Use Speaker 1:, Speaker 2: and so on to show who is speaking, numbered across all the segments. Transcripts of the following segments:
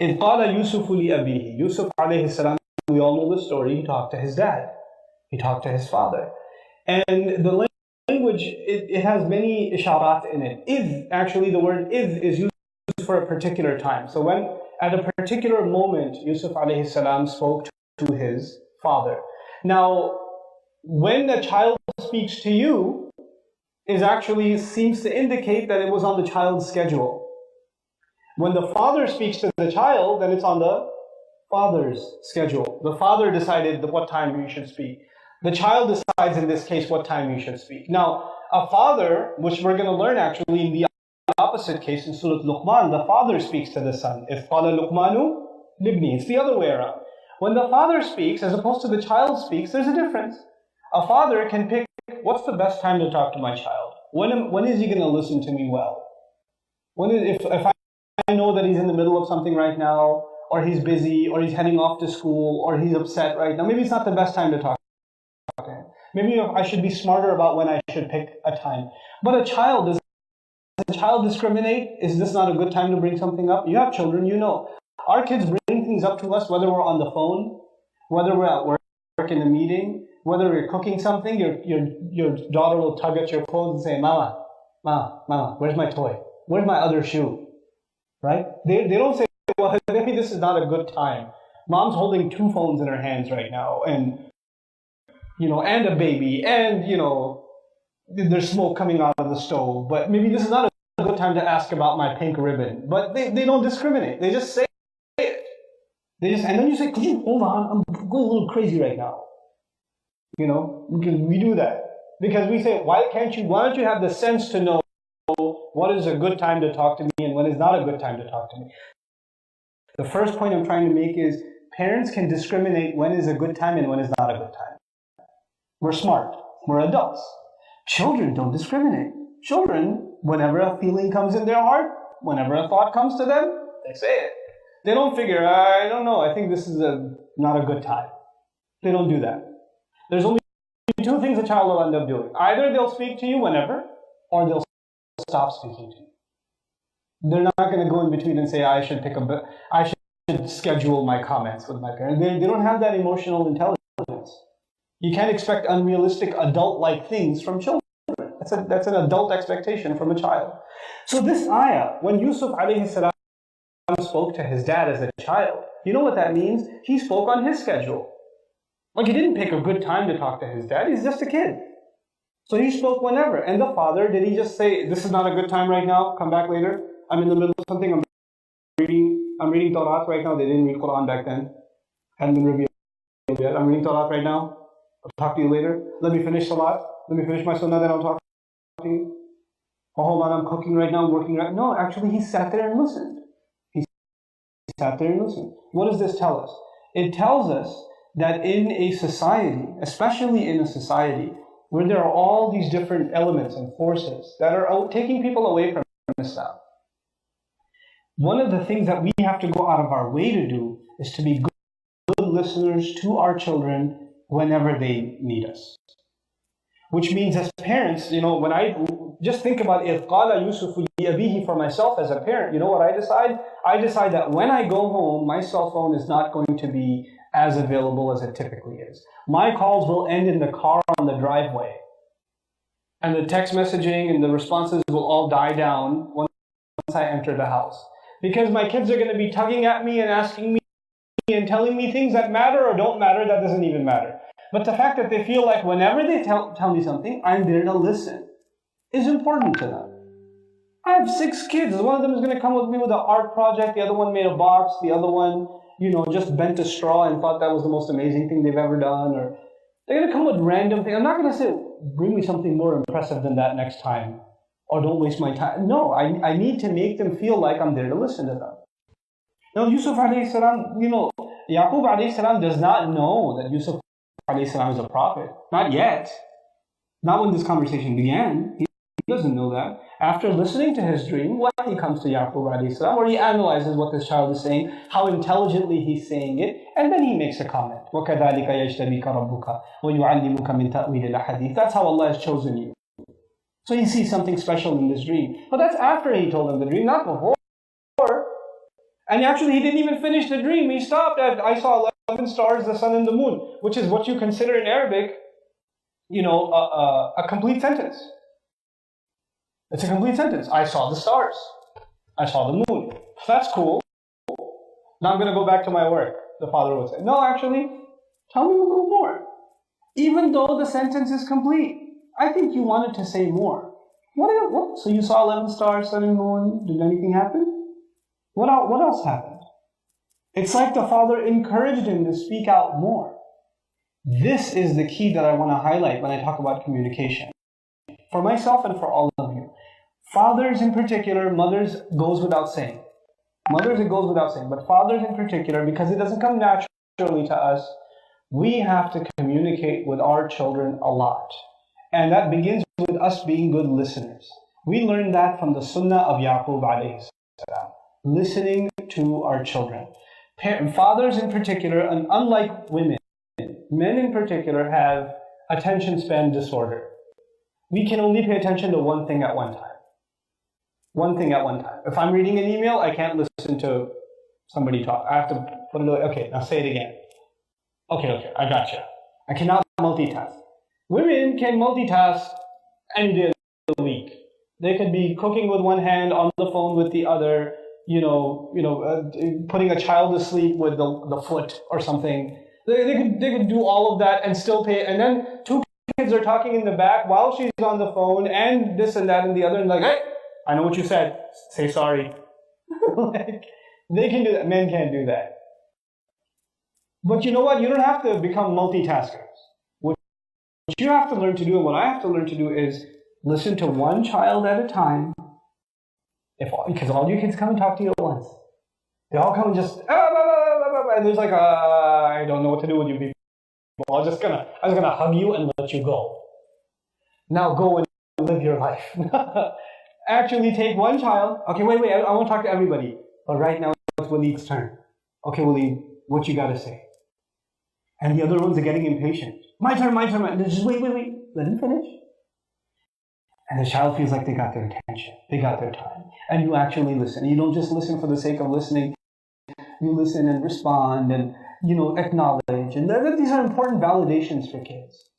Speaker 1: إِذْ قَالَ يُوسُفُ لِأَبِيهِ. Yusuf alayhi salam, we all know the story, he talked to his dad. He talked to his father. And the language, it has many isharat in it. إِذْ, actually the word إِذْ is used for a particular time. So when, at a particular moment, Yusuf alayhi salam spoke to his father. Now, when the child speaks to you, is actually seems to indicate that it was on the child's schedule. When the father speaks to the child, then it's on the father's schedule. The father decided what time you should speak. The child decides in this case what time you should speak. Now, a father, which we're going to learn actually in the opposite case in Surah Luqman, the father speaks to the son. إِذْ قَالَ لُقْمَانُ لِابْنِهِ. It's the other way around. When the father speaks, as opposed to the child speaks, there's a difference. A father can pick, what's the best time to talk to my child? When is he going to listen to me well? If I know that he's in the middle of something right now, or he's busy, or he's heading off to school, or he's upset right now, maybe it's not the best time to talk to him. Maybe I should be smarter about when I should pick a time. But does a child discriminate? Is this not a good time to bring something up? You have children, you know. Our kids bring things up to us, whether we're on the phone, whether we're at work in a meeting, whether we're cooking something, your daughter will tug at your clothes and say, Mama, where's my toy? Where's my other shoe? Right? They don't say, well, maybe this is not a good time. Mom's holding 2 phones in her hands right now, and a baby, and there's smoke coming out of the stove, but maybe this is not a good time to ask about my pink ribbon. But they don't discriminate. They just say it. And then you say, could you hold on? I'm going a little crazy right now. Because we do that. Because we say, why don't you have the sense to know what is a good time to talk to me and when is not a good time to talk to me? The first point I'm trying to make is parents can discriminate when is a good time and when is not a good time. We're smart. We're adults. Children don't discriminate. Children, whenever a feeling comes in their heart, whenever a thought comes to them, they say it. They don't figure, I don't know, I think this is not a good time. They don't do that. There's only 2 things a child will end up doing. Either they'll speak to you whenever, or they'll stop speaking to you. They're not going to go in between and say, I should schedule my comments with my parents. They don't have that emotional intelligence. You can't expect unrealistic adult-like things from children. That's an adult expectation from a child. So this ayah, when Yusuf alayhi salam spoke to his dad as a child, you know what that means? He spoke on his schedule. Like, he didn't pick a good time to talk to his dad. He's just a kid. So he spoke whenever. And the father, did he just say, this is not a good time right now, come back later? I'm in the middle of something, I'm reading Torah right now. They didn't read Quran back then. Hadn't been revealed yet. I'm reading Torah right now. I'll talk to you later. Let me finish Salat. Let me finish my Sunnah, then I'll talk to you. Oh, hold on, I'm cooking right now, I'm working right now. No, actually, he sat there and listened. He sat there and listened. What does this tell us? It tells us that in a society, especially in a society where there are all these different elements and forces that are taking people away from Islam, one of the things that we have to go out of our way to do is to be good listeners to our children whenever they need us. Which means as parents, when I just think about إِذْ قَالَ يُوسُفُ لِأَبِيهِ for myself as a parent, you know what I decide? I decide that when I go home, my cell phone is not going to be as available as it typically is. My calls will end in the car on the driveway. And the text messaging and the responses will all die down once I enter the house. Because my kids are going to be tugging at me and asking me and telling me things that matter or don't matter, that doesn't even matter. But the fact that they feel like whenever they tell me something, I'm there to listen, is important to them. I have 6 kids. One of them is going to come with me with an art project. The other one made a box. The other one, just bent a straw and thought that was the most amazing thing they've ever done. Or they're going to come with random things. I'm not going to say, bring me something more impressive than that next time. Or don't waste my time. No, I need to make them feel like I'm there to listen to them. Now, Yusuf alayhi salam, Yaqub alayhi salam does not know that Yusuf alayhi salam is a prophet. Not yet. Not when this conversation began. He doesn't know that. After listening to his dream, he comes to Yaqub alayhi salam, where he analyzes what this child is saying, how intelligently he's saying it, and then he makes a comment. وَكَذَلِكَ يَجْتَبِيكَ رَبُّكَ وَيُعَلِّمُكَ مِنْ تَأْوِيلِ الْأَحَادِيثِ. That's how Allah has chosen you. So he sees something special in this dream. But that's after he told him the dream, not before. And actually, he didn't even finish the dream. He stopped at, I saw 11 stars, the sun and the moon, which is what you consider in Arabic, a complete sentence. It's a complete sentence. I saw the stars. I saw the moon. That's cool. Now I'm going to go back to my work, the father would say. No, actually, tell me a little more. Even though the sentence is complete, I think you wanted to say more. What? So you saw 11 stars, sun and moon. Did anything happen? What else happened? It's like the father encouraged him to speak out more. This is the key that I want to highlight when I talk about communication. For myself and for all of you. Fathers in particular, mothers goes without saying. Mothers it goes without saying. But fathers in particular, because it doesn't come naturally to us, we have to communicate with our children a lot. And that begins with us being good listeners. We learned that from the sunnah of Yaqub alayhi salam. Listening to our children. Fathers in particular, and unlike women, men in particular have attention span disorder. We can only pay attention to one thing at one time. One thing at one time. If I'm reading an email, I can't listen to somebody talk. I have to put it away. Okay, now say it again. Okay, I gotcha. I cannot multitask. Women can multitask any day of the week. They could be cooking with one hand, on the phone with the other, putting a child to sleep with the foot or something. They could do all of that and still pay. And then two kids are talking in the back while she's on the phone and this and that and the other. And like, hey, I know what you said. Say sorry. They can do that. Men can't do that. But you know what? You don't have to become multitaskers. What you have to learn to do, and what I have to learn to do, is listen to one child at a time. Because all your kids come and talk to you at once. They all come and just, and there's like, I don't know what to do with you people. I'm just gonna hug you and let you go. Now go and live your life. Actually take one child. Okay, wait, I want to talk to everybody. But right now it's Waleed's turn. Okay, Waleed, what you gotta say? And the other ones are getting impatient. My turn. And they're just wait. Let him finish. And the child feels like they got their attention. They got their time. And you actually listen. You don't just listen for the sake of listening. You listen and respond and, acknowledge. And these are important validations for kids.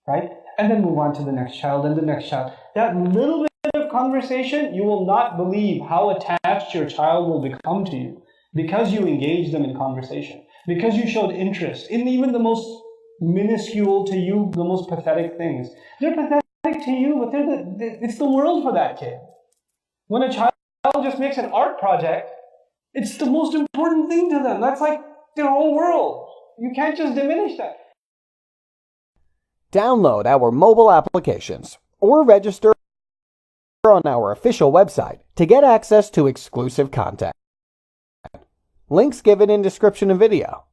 Speaker 1: Right? And then move on to the next child and the next child. That little bit of conversation, you will not believe how attached your child will become to you. Because you engaged them in conversation. Because you showed interest in even the most minuscule to you, the most pathetic things. They're pathetic to you, but it's the world for that kid. When a child just makes an art project, it's the most important thing to them. That's like their whole world. You can't just diminish that.
Speaker 2: Download our mobile applications or register on our official website to get access to exclusive content. Links given in description of video.